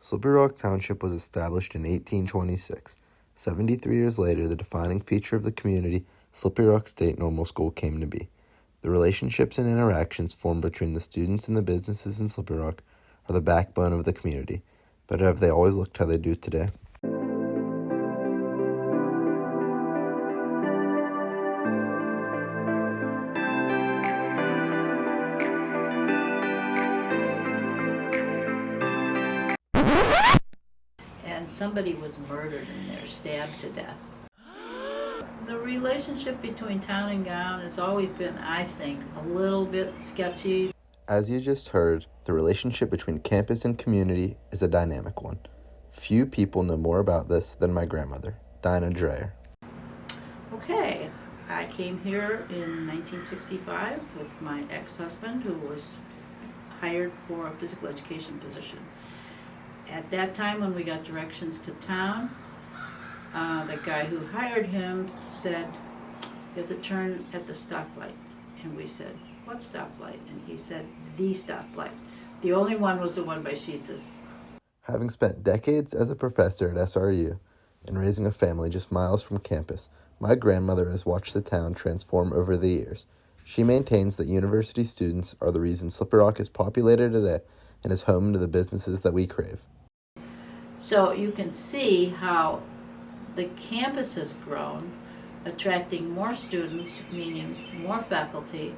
Slippery Rock Township was established in 1826. 73 years later, the defining feature of the community, Slippery Rock State Normal School, came to be. The relationships and interactions formed between the students and the businesses in Slippery Rock are the backbone of the community. But have they always looked how they do today? And somebody was murdered in there, stabbed to death. The relationship between town and gown has always been, I think, a little bit sketchy. As you just heard, the relationship between campus and community is a dynamic one. Few people know more about this than my grandmother, Dinah Dreyer. Okay, I came here in 1965 with my ex-husband, who was hired for a physical education position. At that time, when we got directions to town, the guy who hired him said, "You have to turn at the stoplight." And we said, "What stoplight?" And he said, "The stoplight." The only one was the one by Sheetz's. Having spent decades as a professor at SRU and raising a family just miles from campus, my grandmother has watched the town transform over the years. She maintains that university students are the reason Slippery Rock is populated today and is home to the businesses that we crave. So you can see how the campus has grown, attracting more students, meaning more faculty,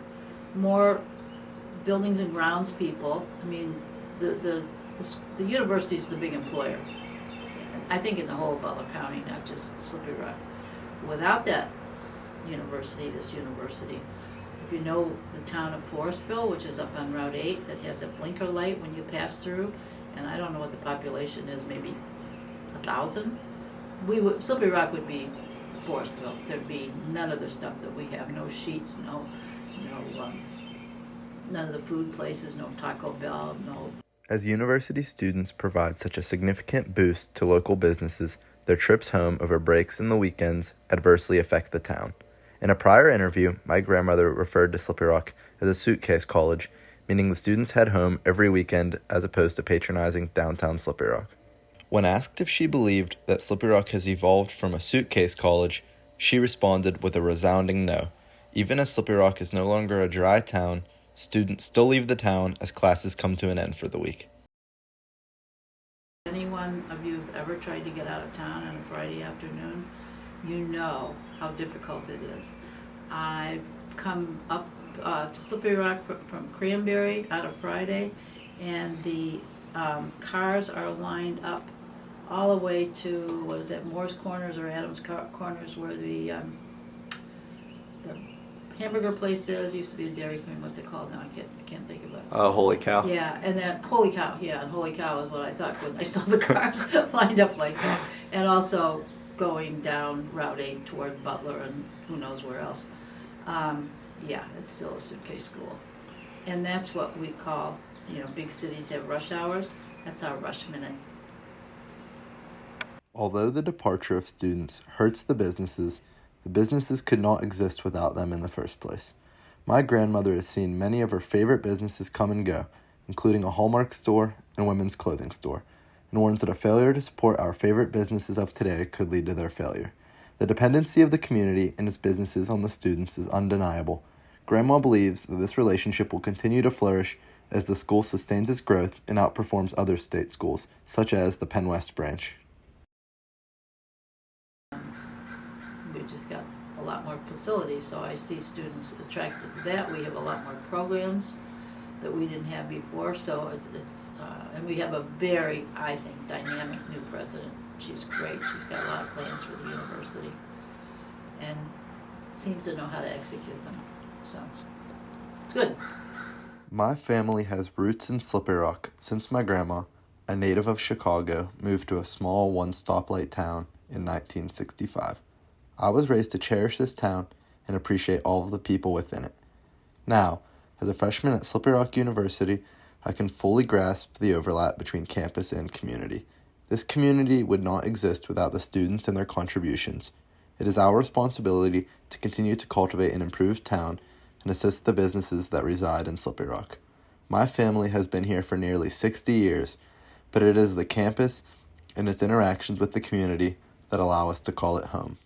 more buildings and grounds people. I mean, the university is the big employer, I think, in the whole Butler County, not just Slippery Rock. Without that university, if you know the town of Forestville, which is up on Route 8, that has a blinker light when you pass through, and I don't know what the population is, maybe 1,000. Slippery Rock would be Forestville. There'd be none of the stuff that we have. No Sheets, none of the food places, no Taco Bell, no. As university students provide such a significant boost to local businesses, their trips home over breaks and the weekends adversely affect the town. In a prior interview, my grandmother referred to Slippery Rock as a suitcase college, meaning the students head home every weekend as opposed to patronizing downtown Slippery Rock. When asked if she believed that Slippery Rock has evolved from a suitcase college, she responded with a resounding no. Even as Slippery Rock is no longer a dry town, students still leave the town as classes come to an end for the week. Anyone of you who've ever tried to get out of town on a Friday afternoon, you know how difficult it is. I've come up to Slippery Rock from Cranberry out of Friday, and the cars are lined up all the way to, what is that, Moore's Corners or Adams Corners, where the hamburger place is. Used to be a Dairy Queen. What's it called now? I can't think of it. Holy Cow. Yeah, and then Holy Cow. Yeah, and Holy Cow is what I thought when I saw the cars lined up like that. And also going down Route 8 toward Butler and who knows where else. Yeah, it's still a suitcase school. And that's what we call, big cities have rush hours. That's our rush minute. Although the departure of students hurts the businesses could not exist without them in the first place. My grandmother has seen many of her favorite businesses come and go, including a Hallmark store and women's clothing store, and warns that a failure to support our favorite businesses of today could lead to their failure. The dependency of the community and its businesses on the students is undeniable. Grandma believes that this relationship will continue to flourish as the school sustains its growth and outperforms other state schools, such as the Penn West branch. We've just got a lot more facilities, so I see students attracted to that. We have a lot more programs that we didn't have before, so it's and we have a very, I think, dynamic new president. She's great. She's got a lot of plans for the university and seems to know how to execute them. So it's good. My family has roots in Slippery Rock since my grandma, a native of Chicago, moved to a small one-stoplight town in 1965. I was raised to cherish this town and appreciate all of the people within it. Now, as a freshman at Slippery Rock University, I can fully grasp the overlap between campus and community. This community would not exist without the students and their contributions. It is our responsibility to continue to cultivate an improved town and assist the businesses that reside in Slippery Rock. My family has been here for nearly 60 years, but it is the campus and its interactions with the community that allow us to call it home.